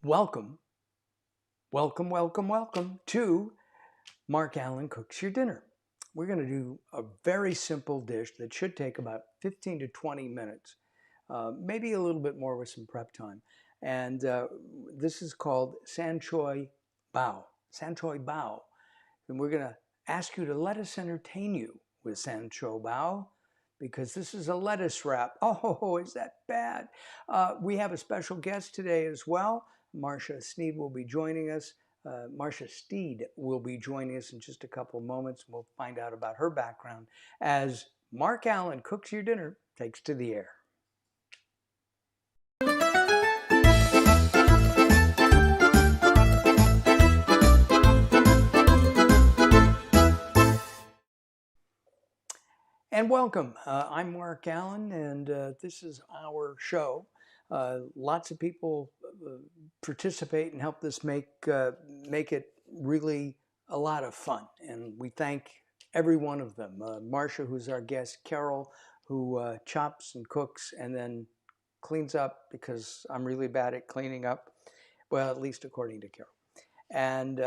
Welcome, welcome to Mark Alyn Cooks Your Dinner. We're going to do a very simple dish that should take about 15 to 20 minutes, maybe a little bit more with some prep time. And this is called Choy bao. And we're going to ask you to let us entertain you with Choy bao because this is a lettuce wrap. Oh, is that bad? We have a special guest today as well. Marsha Steed will be joining us. Marsha Steed will be joining us in just a couple of moments. We'll find out about her background as Mark Alyn Cooks Your Dinner takes to the air. And welcome. I'm Mark Alyn, and this is our show. Lots of people participate and help this make it really a lot of fun, and we thank every one of them. Marsha, who's our guest, Carol, who chops and cooks and then cleans up because I'm really bad at cleaning up. Well, at least according to Carol. And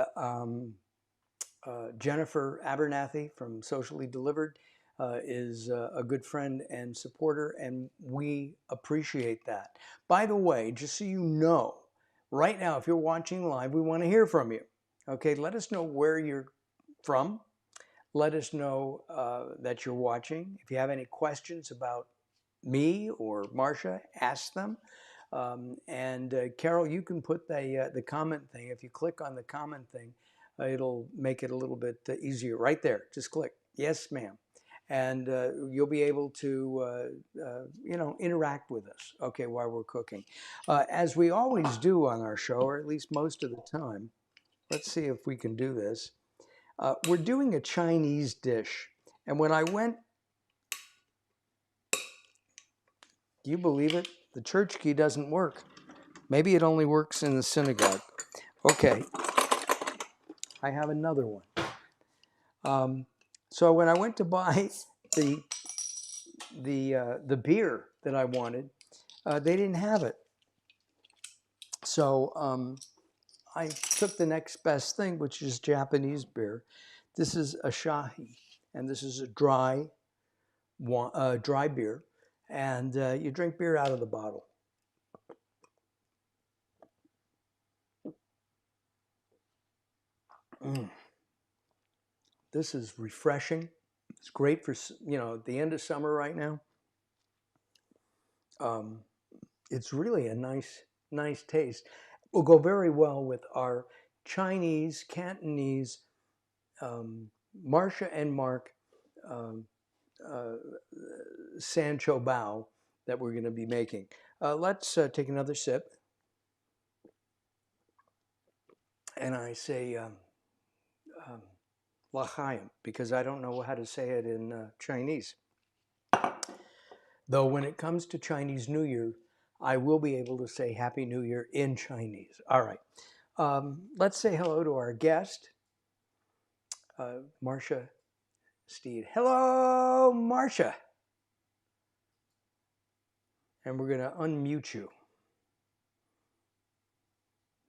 Jennifer Abernathy from Socially Delivered is a good friend and supporter, and we appreciate that. By the way, just so you know, right now, if you're watching live, we want to hear from you. Okay, let us know where you're from. Let us know that you're watching. If you have any questions about me or Marsha, ask them. Carol, you can put the comment thing. If you click on the comment thing, it'll make it a little bit easier. Right there, just click. Yes, ma'am. And you'll be able to, interact with us, okay, while we're cooking. As we always do on our show, or at least most of the time, let's see if we can do this. We're doing a Chinese dish. And when I went, do you believe it? The church key doesn't work. Maybe it only works in the synagogue. Okay, I have another one. So when I went to buy the beer that I wanted, they didn't have it. So I took the next best thing, which is Japanese beer. This is a shahi, and this is a dry beer, and you drink beer out of the bottle. This is refreshing. It's great for, the end of summer right now. It's really a nice taste. Will go very well with our Chinese, Cantonese, Marsha and Mark Choy bao that we're going to be making. Let's take another sip. And I say l'chaim because I don't know how to say it in Chinese. Though when it comes to Chinese New Year, I will be able to say Happy New Year in Chinese. All right. Let's say hello to our guest, Marsha Steed. Hello, Marsha. And we're going to unmute you.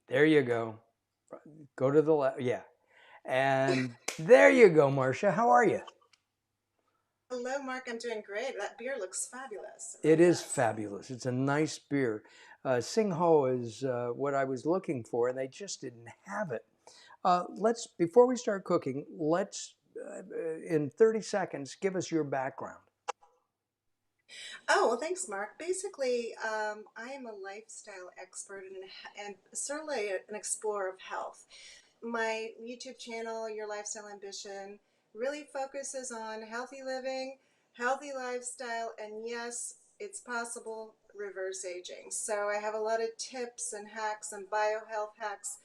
There you go. Go to the left. Yeah. And there you go, Marsha. How are you? Hello, Mark. I'm doing great. That beer looks fabulous. It is fabulous. It's a nice beer. Sing Ho is what I was looking for, and they just didn't have it. Before we start cooking, let's, in 30 seconds, give us your background. Oh, well, thanks, Mark. Basically, I am a lifestyle expert and certainly an explorer of health. My YouTube channel, Your Lifestyle Ambition, really focuses on healthy living, healthy lifestyle, and yes, it's possible reverse aging. So I have a lot of tips and hacks and biohealth hacks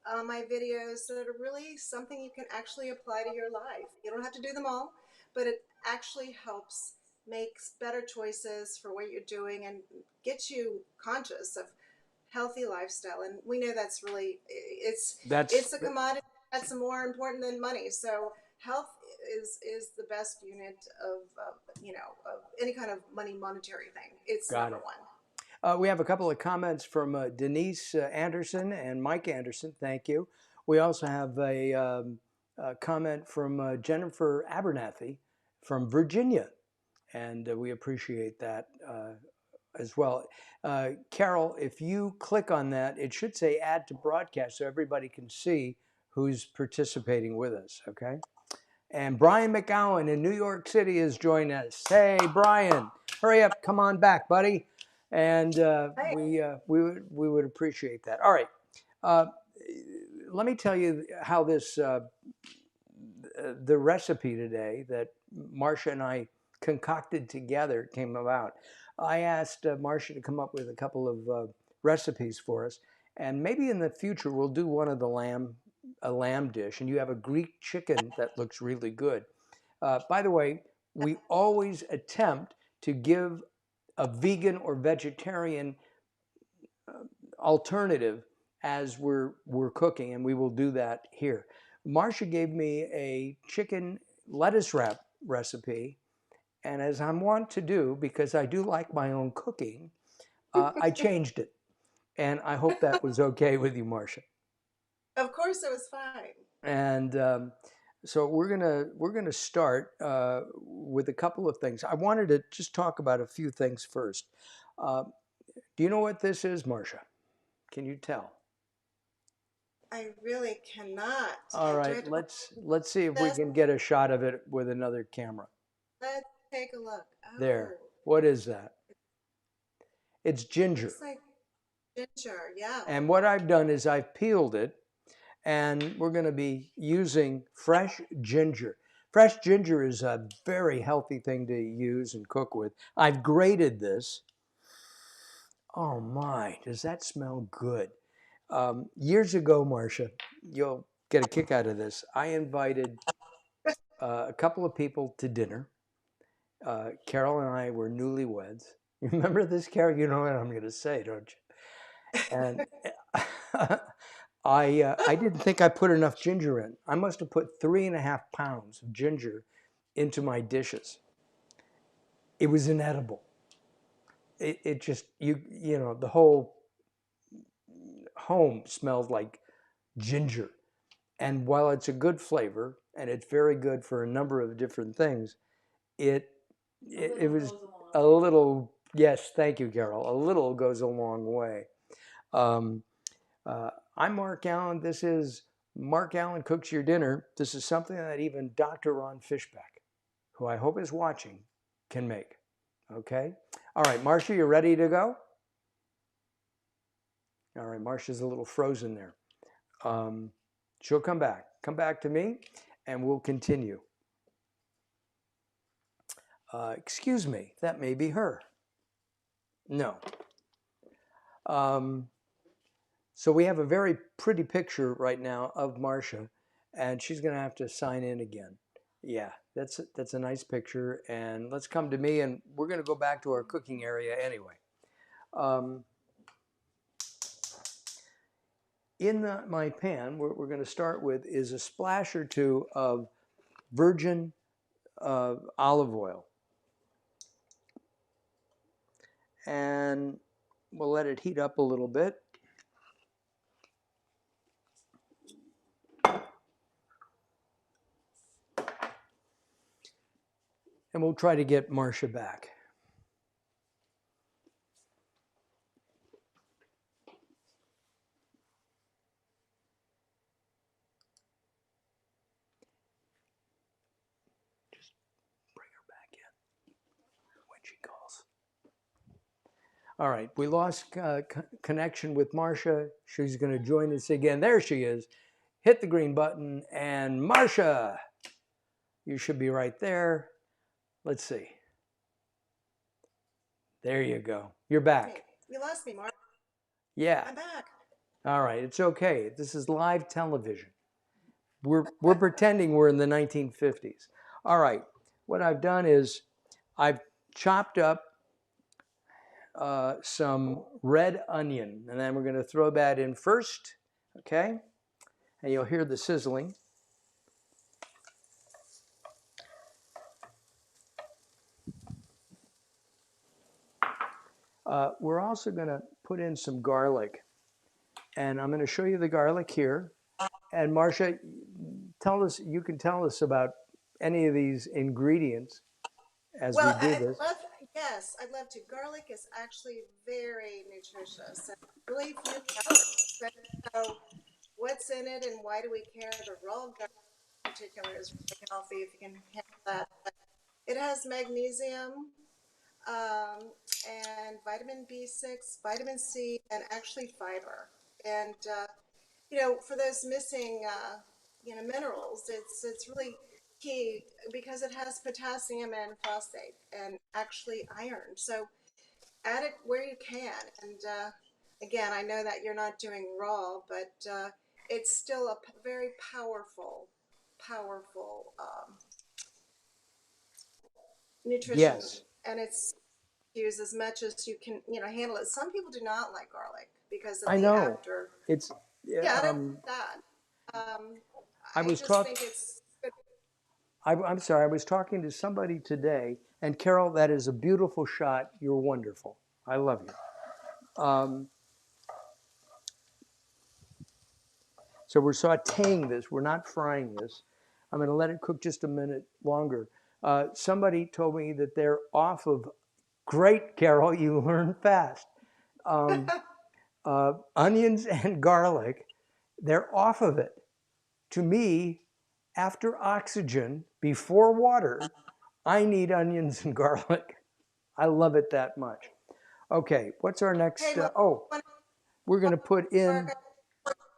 on my videos that are really something you can actually apply to your life. You don't have to do them all, but it actually helps makes better choices for what you're doing and gets you conscious of healthy lifestyle. And we know that's really it's a commodity that's more important than money. So health is the best unit of of any kind of monetary thing. It's Got number it. one. We have a couple of comments from Denise Anderson and Mike Anderson. Thank you. We also have a comment from Jennifer Abernathy from Virginia, and we appreciate that as well. Carol, if you click on that, it should say add to broadcast so everybody can see who's participating with us, okay? And Brian McGowan in New York City has joined us. Hey, Brian, hurry up, come on back, buddy. And Hey. we would appreciate that. All right, uh, let me tell you how this the recipe today that Marsha and I concocted together came about. I asked Marsha to come up with a couple of recipes for us, and maybe in the future we'll do one of a lamb dish, and you have a Greek chicken that looks really good. By the way, we always attempt to give a vegan or vegetarian alternative as we're cooking, and we will do that here. Marsha gave me a chicken lettuce wrap recipe, and as I'm wont to do, because I do like my own cooking, I changed it, and I hope that was okay with you, Marsha. Of course, it was fine. And so we're gonna start with a couple of things. I wanted to just talk about a few things first. Uh, do you know what this is, Marsha? Can you tell? I really cannot. All Do I right, have to put let's see if we this? can get a shot of it with another camera. Let's take a look. There. Oh, What is that? It's it ginger. looks like ginger. Yeah. And what I've done is I've peeled it, and we're going to be using fresh ginger. Fresh ginger is a very healthy thing to use and cook with. I've grated this. Oh my, does that smell good? Years ago, Marsha, you'll get a kick out of this. I invited a couple of people to dinner. Carol and I were newlyweds. You remember this, Carol? You know what I'm going to say, don't you? And I didn't think I put enough ginger in. I must have put 3.5 pounds of ginger into my dishes. It was inedible. It just you know the whole home smelled like ginger. And while it's a good flavor and it's very good for a number of different things, it it was a little, yes, thank you, Carol. A little goes a long way. Um, I'm Mark Alyn. This is Mark Alyn Cooks Your Dinner. This is something that even Dr. Ron Fishback, who I hope is watching, can make. Okay? All right, Marsha, you ready to go? All right, Marsha's a little frozen there. She'll come back. Come back to me, and we'll continue. Excuse me, that may be her. No. Um, so we have a very pretty picture right now of Marsha, and she's going to have to sign in again. Yeah, that's a nice picture. And let's come to me, and we're going to go back to our cooking area anyway. Um, in my pan, what we're going to start with is a splash or two of virgin olive oil. And we'll let it heat up a little bit. And we'll try to get Marsha back. Just bring her back in when she calls. All right, we lost connection with Marsha. She's going to join us again. There she is. Hit the green button, and Marsha, you should be right there. Let's see. There you go. You're back. You lost me, Mark. Yeah. I'm back. All right, it's okay. This is live television. We're pretending we're in the 1950s. All right, what I've done is I've chopped up some red onion, and then we're going to throw that in first, okay? And you'll hear the sizzling. We're also going to put in some garlic, and I'm going to show you the garlic here. And Marsha, tell us, you can tell us about any of these ingredients as we Well, do this. yes, I'd love to. Garlic is actually very nutritious and really few calories. So, so what's in it and why do we care? The raw garlic in particular is really healthy if you can handle that. But it has magnesium, and vitamin B6, vitamin C, and actually fiber. And for those missing, minerals, it's really key because it has potassium and phosphate and actually iron. So add it where you can. And again, I know that you're not doing raw, but it's still a very powerful, powerful nutrition, Yes, and it's use as much as you can, handle it. Some people do not like garlic because of I the know. after. It's, Yeah, I don't um, like that. Um, I I was just talk. think it's good. I'm sorry. I was talking to somebody today, and Carol, that is a beautiful shot. You're wonderful. I love you. So we're sautéing this. We're not frying this. I'm going to let it cook just a minute longer. Somebody told me that they're off of. Great, Carol. You learn fast. Um, onions and garlic. They're off of it. To me, after oxygen, before water, I need onions and garlic. I love it that much. Okay, what's our Hey, next? Mark, We're going to put in. Mark,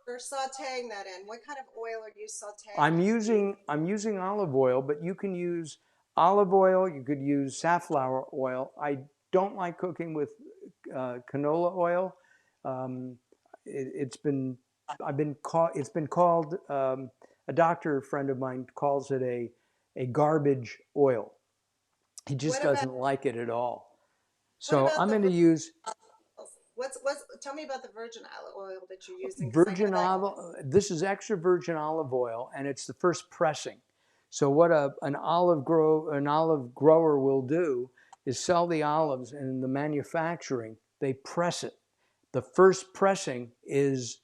you're sauteing that in. What kind of oil are you sauteing I'm it in? using olive oil, but you can use olive oil. You could use safflower oil. I don't like cooking with canola oil. Um, it's been I've been called it's been called a doctor friend of mine calls it a garbage oil. He just What about doesn't like it at all. what So about I'm the going to use oils? What's Tell me about the virgin olive oil that you're using because I know virgin that. olive. This is extra virgin olive oil, and it's the first pressing. So what an olive grower will do is sell the olives, and in the manufacturing they press it. The first pressing is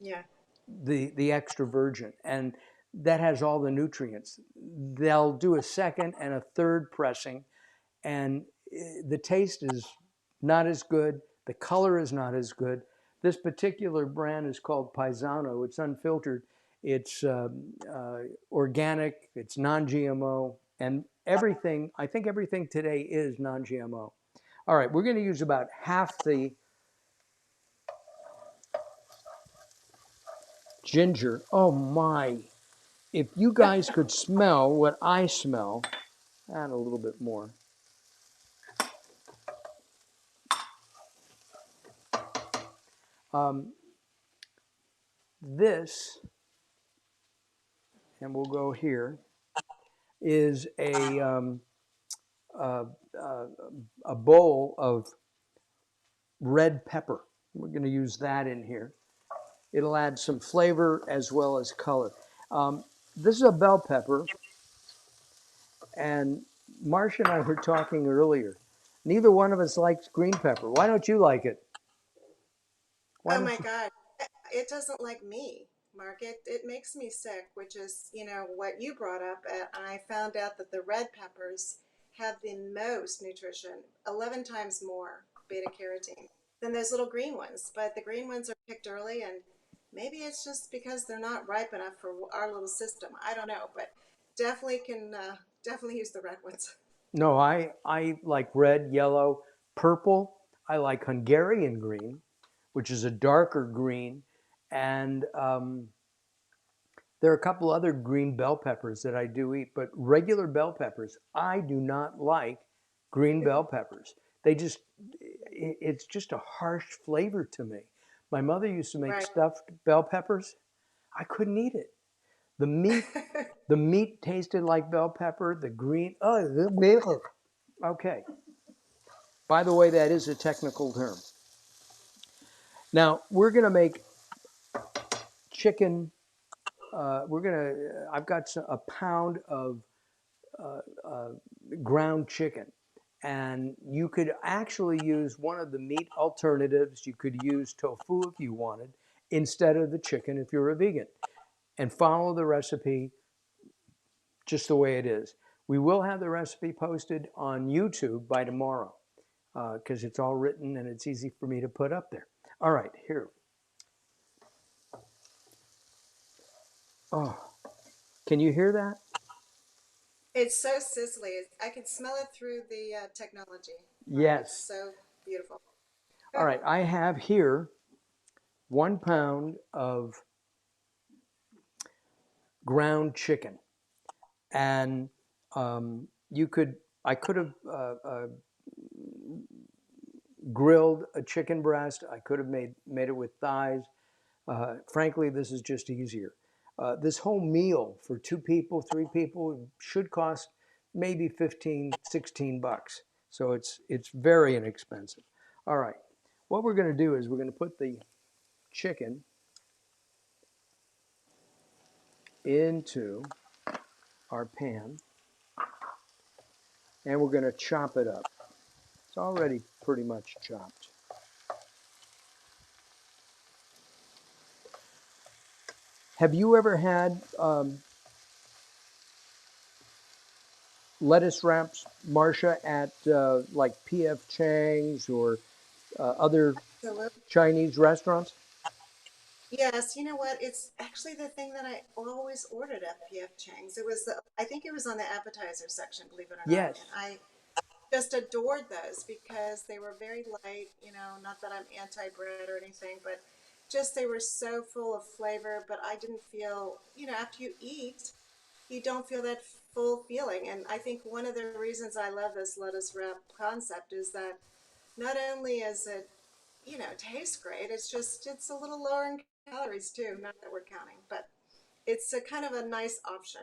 Yeah. the extra virgin, and that has all the nutrients. They'll do a second and a third pressing, and the taste is not as good. The color is not as good. This particular brand is called Paisano. It's unfiltered. It's organic. It's non-GMO, and everything. I think everything today is non-GMO. All right, we're going to use about half the ginger. Oh my! If you guys could smell what I smell, add a little bit more. Um, this, and we'll go here, is uh, uh, a bowl of red pepper. We're going to use that in here. It'll add some flavor as well as color. Um, this is a bell pepper, and Marsha and I were talking earlier. Neither one of us likes green pepper. Why don't you like it? Why Oh don't my you? God. It doesn't like me, Mark. It makes me sick, which is, what you brought up. And I found out that the red peppers have the most nutrition, 11 times more beta carotene than those little green ones. But the green ones are picked early, and maybe it's just because they're not ripe enough for our little system. I don't know, but definitely use the red ones. No, I like red, yellow, purple. I like Hungarian green, which is a darker green, and there are a couple other green bell peppers that I do eat, but regular bell peppers, I do not like green bell peppers. They just, it's just a harsh flavor to me. My mother used to make Right. stuffed bell peppers. I couldn't eat it. The meat, the meat tasted like bell pepper. The green, oh, okay. By the way, that is a technical term. Now we're gonna make chicken. I've got a pound of uh, uh, ground chicken, And you could actually use one of the meat alternatives. You could use tofu if you wanted instead of the chicken if you're a vegan, and follow the recipe just the way it is. We will have the recipe posted on YouTube by tomorrow because it's all written and it's easy for me to put up there. All right, here. Oh, can you hear that? It's so sizzly. I can smell it through the technology, Mark. It's Yes. so beautiful. All right, I have here 1 pound of ground chicken, and I could have grilled a chicken breast. I could have made it with thighs. Frankly, this is just easier. This whole meal for 2 people, 3 people should cost maybe 15, 16 bucks. So it's very inexpensive. All right. What we're going to do is we're going to put the chicken into our pan and we're going to chop it up. It's already pretty much chopped. Have you ever had lettuce wraps, Marsha, at like P.F. Chang's or other Absolutely. Chinese restaurants? Yes, you know what? It's actually the thing that I always ordered at PF Chang's. I think it was on the appetizer section, believe it or not. Yes. And I just adored those because they were very light, not that I'm anti-bread or anything, but just they were so full of flavor, but I didn't feel, after you eat, you don't feel that full feeling. And I think one of the reasons I love this lettuce wrap concept is that not only is it, tastes great, it's a little lower in calories too, not that we're counting, but it's a kind of a nice option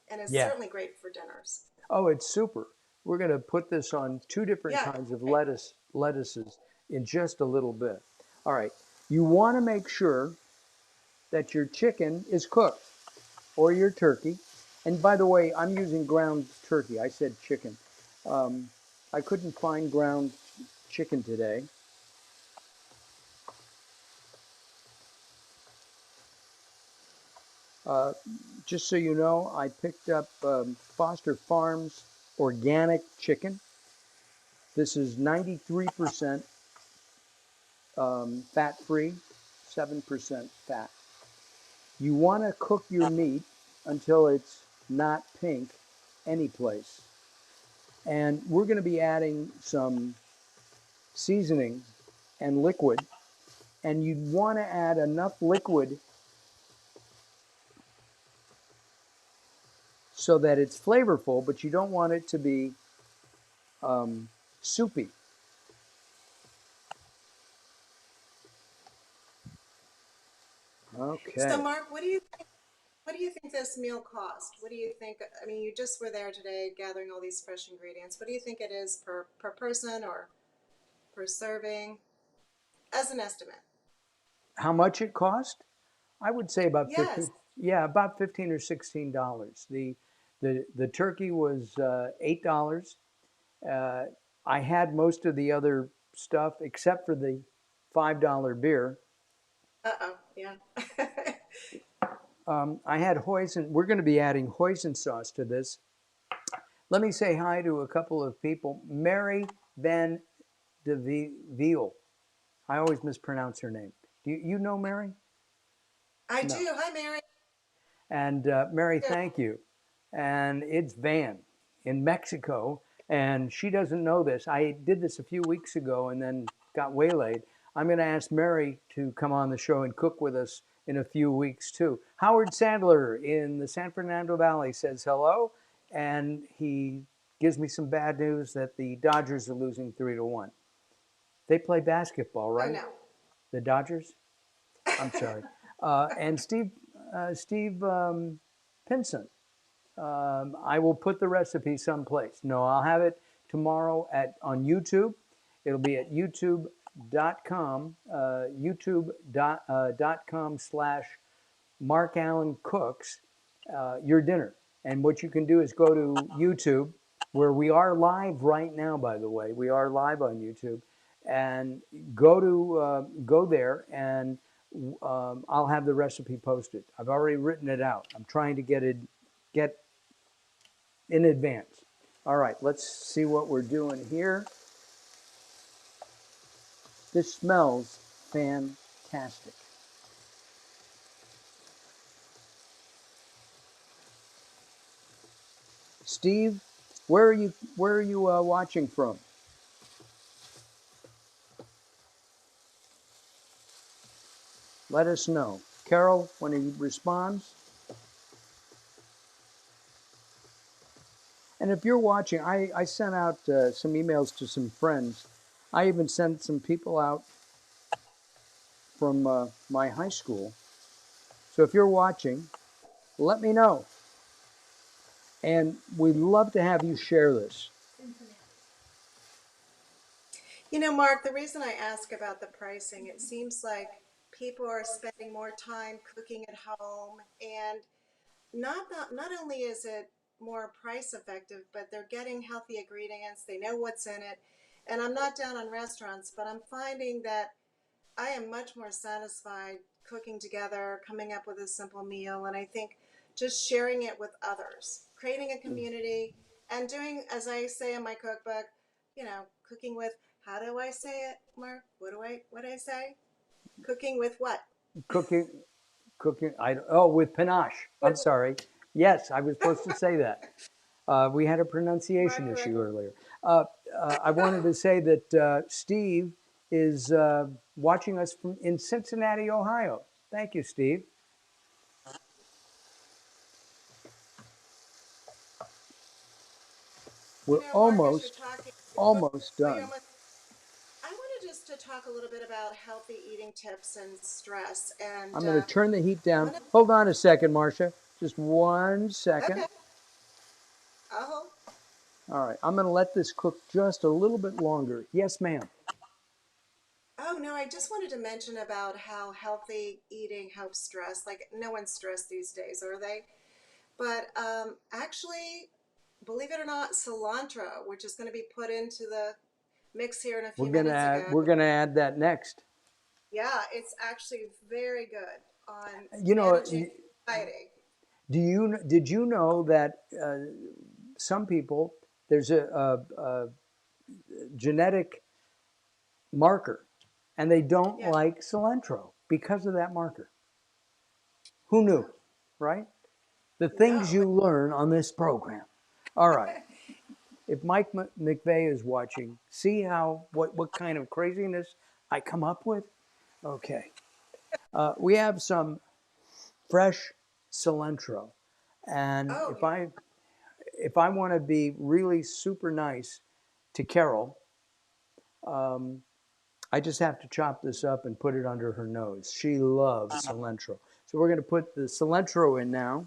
and it's Yeah. certainly great for dinners. Oh, it's super. We're going to put this on 2 different Yeah, kinds of great. lettuces in just a little bit. All right. You want to make sure that your chicken is cooked or your turkey. And by the way, I'm using ground turkey. I said chicken. Um, I couldn't find ground chicken today. Uh, just so you know, I picked up Foster Farms organic chicken. This is 93% fat free, 7% fat. You want to cook your meat until it's not pink any place. And we're going to be adding some seasoning and liquid. And you'd want to add enough liquid so that it's flavorful, but you don't want it to be soupy. So Okay. Mark, what do you think this meal cost? What do you think? I mean, you just were there today gathering all these fresh ingredients. What do you think it is per person or per serving as an estimate? How much it cost? I would say about Yes. 15. Yeah, about 15 or $16. The turkey was $8. Uh, I had most of the other stuff except for the $5 beer. Uh-oh. Yeah. I had hoisin. We're going to be adding hoisin sauce to this. Let me say hi to a couple of people. Mary Van de Veal. I always mispronounce her name. Do you know Mary? I No. do. Hi, Mary. And Mary, thank you. And it's Van in Mexico. And she doesn't know this. I did this a few weeks ago and then got waylaid. I'm going to ask Mary to come on the show and cook with us in a few weeks too. Howard Sandler in the San Fernando Valley says hello. And he gives me some bad news that the Dodgers are losing 3-1. They play basketball, Oh right? no. The Dodgers? I'm sorry. And Steve Pinson. I will put the recipe someplace. No, I'll have it tomorrow on YouTube. It'll be at youtube.com, youtube.com/ Mark Alyn Cooks Your Dinner. And what you can do is go to YouTube where we are live right now, by the way. We are live on YouTube. And go there, and I'll have the recipe posted. I've already written it out. I'm trying to get in advance. All right, let's see what we're doing here. This smells fantastic. Steve, where are you watching from? Let us know. Carol, when he responds. And if you're watching, I sent out some emails to some friends. I even sent some people out from my high school. So if you're watching, let me know. And we'd love to have you share this. You know, Mark, the reason I ask about the pricing, it seems like people are spending more time cooking at home, and not only is it more price effective, but they're getting healthy ingredients. They know what's in it. And I'm not down on restaurants, but I'm finding that I am much more satisfied cooking together, coming up with a simple meal, and I think just sharing it with others, creating a community, and doing, as I say in my cookbook, cooking with, how do I say it, Mark? What do I say? Cooking with what? Cooking, oh, with panache. I'm With sorry. Yes, I was supposed to say that. We had a Mark pronunciation issue corrected. earlier. I wanted to say that Steve is watching us from in Cincinnati, Ohio. Thank you, Steve. You We're know, Mark, as you're almost, talking, almost oh, you're done. almost, I wanted just to talk a little bit about healthy eating tips and stress. And I'm going to turn the heat down. one of, Hold on a second, Marsha. Just 1 second. okay, oh, All right. I'm going to let this cook just a little bit longer. Yes, ma'am. oh no, I just wanted to mention about how healthy eating helps stress. Like, no one's stressed these days, are they? But actually, believe it or not, cilantro, which is going to be put into the mix here in a We're few going to minutes add, ago. we're going to add that next. Yeah, it's actually very good on You know, managing anxiety. did you know that some people, there's a genetic marker, and they don't Yeah. like cilantro because of that marker? Who knew, Huh. right? The things No. you learn on this program. All right. If Mike McVeigh is watching, see how what kind of craziness I come up with. Okay, we have some fresh cilantro, and Oh, if yeah. I want to be really super nice to Carol, um, I just have to chop this up and put it under her nose. She loves cilantro, so we're going to put the cilantro in now.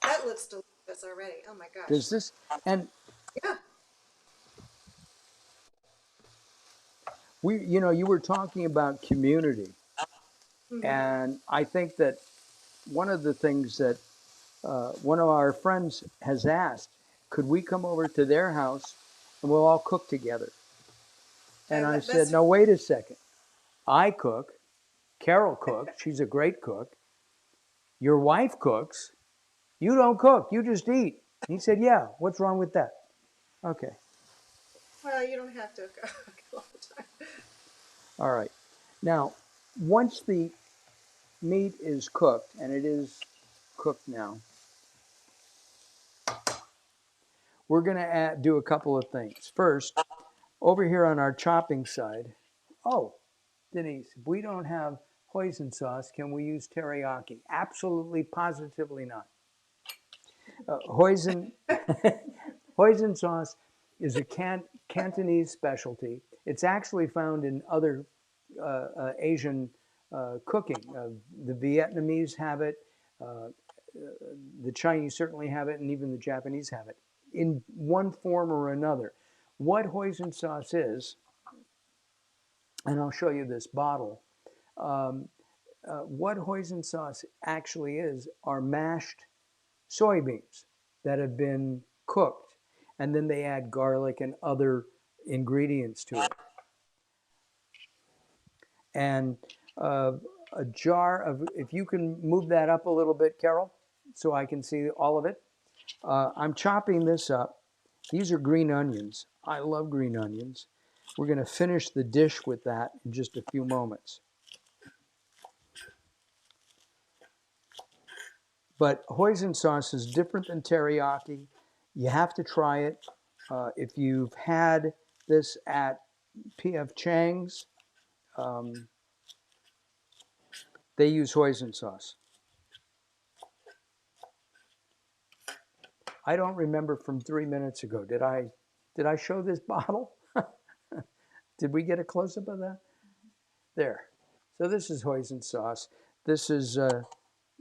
That looks delicious already. Oh my gosh. Does this and Yeah. you were talking about community, Hmm. and I think that one of the things that one of our friends has asked, could we come over to their house and we'll all cook together? And I said, That's no, wait a second. I cook. Carol cooks. She's a great cook. Your wife cooks. You don't cook. You just eat. He said, yeah, what's wrong with that? Okay. well, you don't have to cook all the time. All right. Now, once the meat is cooked, and it is cooked now, we're going to do a couple of things. First, over here on our chopping side, oh, Denise, if we don't have hoisin sauce, can we use teriyaki? Absolutely, positively not. Hoisin, hoisin sauce is a Cantonese specialty. It's actually found in other Asian cooking. The Vietnamese have it, uh, the Chinese certainly have it, and even the Japanese have it in one form or another. What hoisin sauce is, and I'll show you this bottle. Um, what hoisin sauce actually is are mashed soybeans that have been cooked, and then they add garlic and other ingredients to it. And uh, a jar of, if you can move that up a little bit, Carol, so I can see all of it. I'm chopping this up. These are green onions. I love green onions. We're going to finish the dish with that in just a few moments. But hoisin sauce is different than teriyaki. You have to try it. If you've had this at P.F. Chang's, um, they use hoisin sauce. I don't remember from 3 minutes ago. Did I show this bottle? Did we get a close up of that? There. So this is hoisin sauce. This is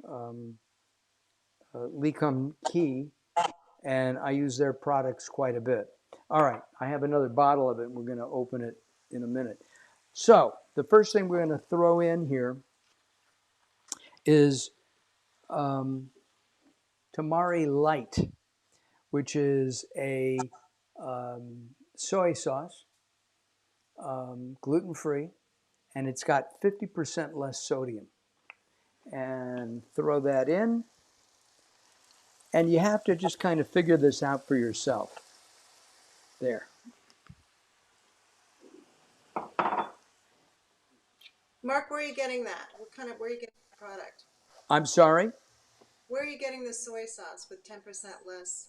um, Lecom Key, and I use their products quite a bit. All right, I have another bottle of it, and we're going to open it in a minute. So the first thing we're going to throw in here is tamari light, which is a soy sauce, gluten-free, and it's got 50% less sodium. And throw that in. And you have to just kind of figure this out for yourself. There. Mark, where are you getting that? Where are you getting the product? I'm sorry? Where are you getting the soy sauce with 10% less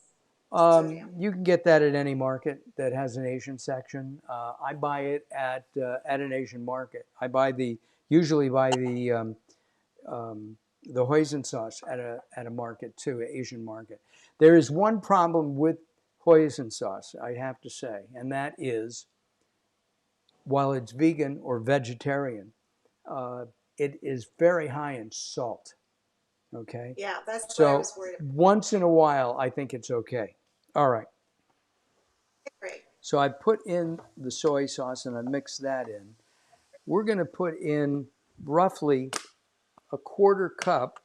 sodium? You can get that at any market that has an Asian section. I buy it at an Asian market. Usually buy the hoisin sauce at a market too, an Asian market. There is one problem with hoisin sauce, I have to say, and that is, while it's vegan or vegetarian, it is very high in salt. Okay. Yeah, that's what I So was worried about. once in a while, I think it's okay. All right. Great. So I put in the soy sauce and I mix that in. We're going to put in roughly a quarter cup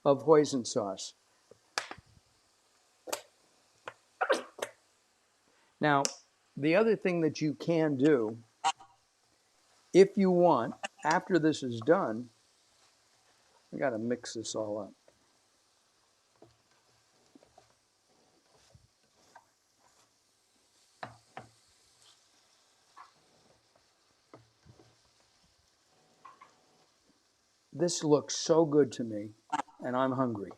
of hoisin sauce. Now, the other thing that you can do, if you want, after this is done, I got to mix this all up. This looks so good to me, and I'm hungry.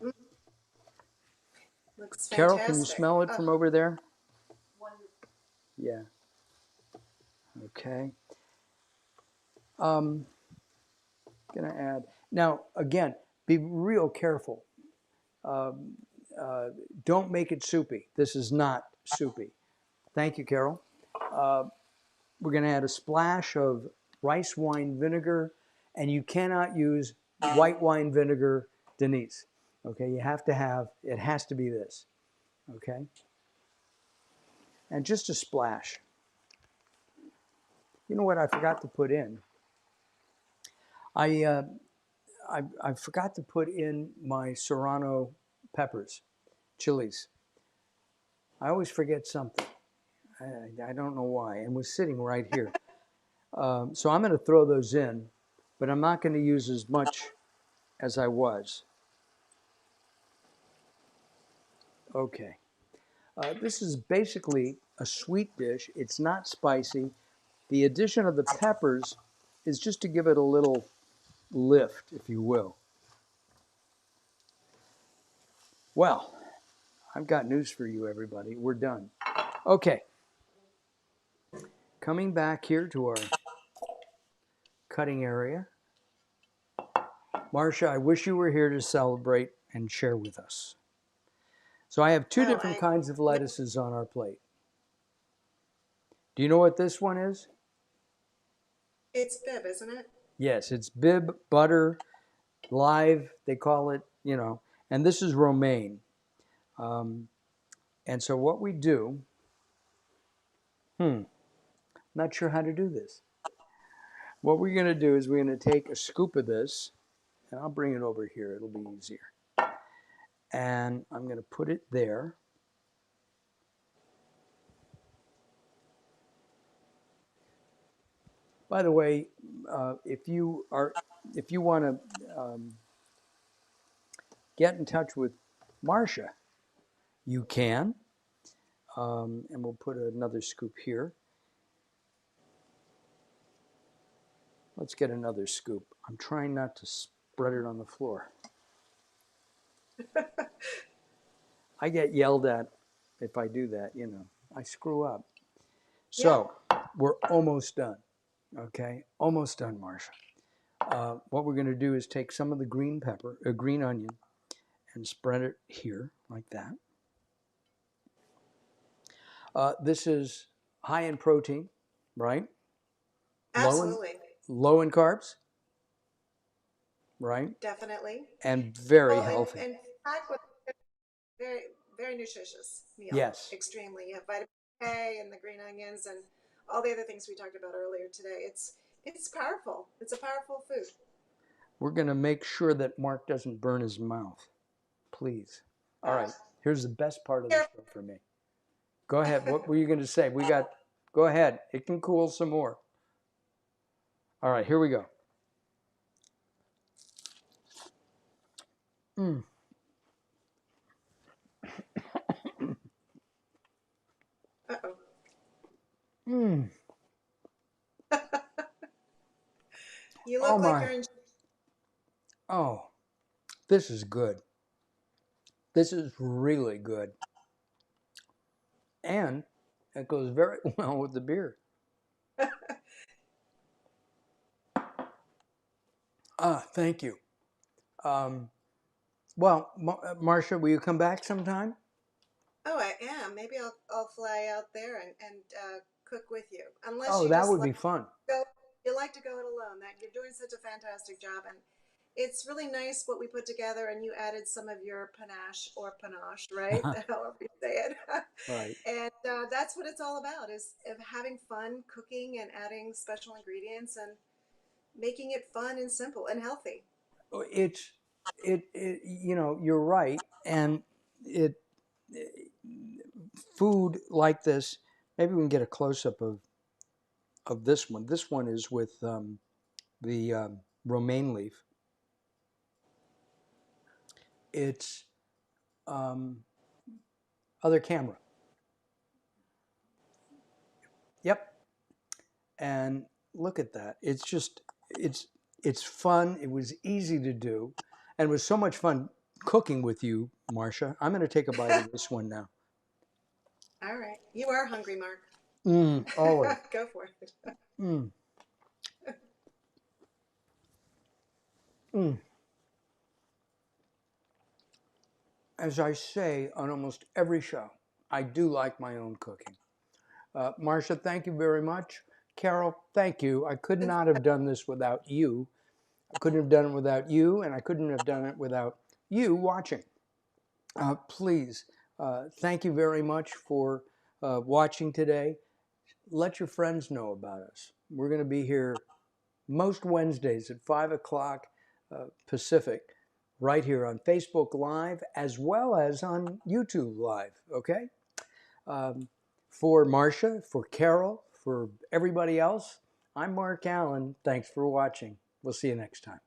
Looks Carol, can you fantastic. smell it Oh, from over there? Yeah. Okay. Gonna add. Now, again, be real careful. Don't make it soupy. This is not soupy. Thank you, Carol. We're gonna add a splash of rice wine vinegar, and you cannot use white wine vinegar, Denise. Okay, it has to be this. Okay. And just a splash. You know what I forgot to put in? I forgot to put in my Serrano peppers, chilies. I always forget something. I don't know why, and was sitting right here. So I'm going to throw those in, but I'm not going to use as much as I was. Okay. This is basically a sweet dish. It's not spicy. The addition of the peppers is just to give it a little lift, if you will. Well, I've got news for you, everybody. We're done. Okay. Coming back here to our cutting area. Marsha, I wish you were here to celebrate and share with us. So I have two oh, different kinds of lettuces on our plate. Do you know what this one is? it's bib, isn't it? Yes, it's Bib butter, live, they call it, and this is romaine. And so what we do, not sure how to do this. What we're going to do is we're going to take a scoop of this And I'll bring it over here. It'll be easier. And I'm going to put it there. By the way, if you want to get in touch with Marsha, you can. And we'll put another scoop here. Let's get another scoop. I'm trying not to spread it on the floor. I get yelled at if I do that, you know. I screw up. So we're almost done. Okay, almost done, Marsha. What we're going to do is take some of the green pepper, green onion, and spread it here like that. This is high in protein, right? Absolutely. Low in carbs, right? Definitely. And very Well, healthy. and packed with very, very nutritious meal. Yes. Extremely. You have vitamin K and the green onions and all the other things we talked about earlier today. It's powerful. It's a powerful food. We're going to make sure that Mark doesn't burn his mouth. Please. All right. Here's the best part of the show for me. Go ahead. What were you going to say? Go ahead. It can cool some more. All right. Here we go. Mm. Uh-oh. Mm. You look like you're enjoying. Oh, this is good. This is really good. And it goes very well with the beer. Thank you. Well, Marsha, will you come back sometime? Oh, I am. Maybe I'll fly out there and cook with you. Unless Oh, you that just would be fun. you like to go it alone. That you're doing such a fantastic job, and it's really nice what we put together. And you added some of your panache, right? However you say it. Right. And that's what it's all about: is of having fun cooking and adding special ingredients and making it fun and simple and healthy. It's you know, you're right, and it food like this. Maybe we can get a close up of this one. This one is with the romaine leaf. It's other camera. Yep. And look at that. It's just it's fun. It was easy to do, and it was so much fun cooking with you, Marsha. I'm going to take a bite of this one now. All right, you are hungry, Mark. Always. Go for it. Mm, mm. As I say on almost every show, I do like my own cooking. Marsha, thank you very much. Carol, thank you. I could not have done this without you. I couldn't have done it without you, and I couldn't have done it without you watching. Please, thank you very much for watching today. Let your friends know about us. We're going to be here most Wednesdays at 5 o'clock Pacific, right here on Facebook Live, as well as on YouTube Live, okay? For Marsha, for Carol, for everybody else, I'm Mark Alyn. Thanks for watching. We'll see you next time.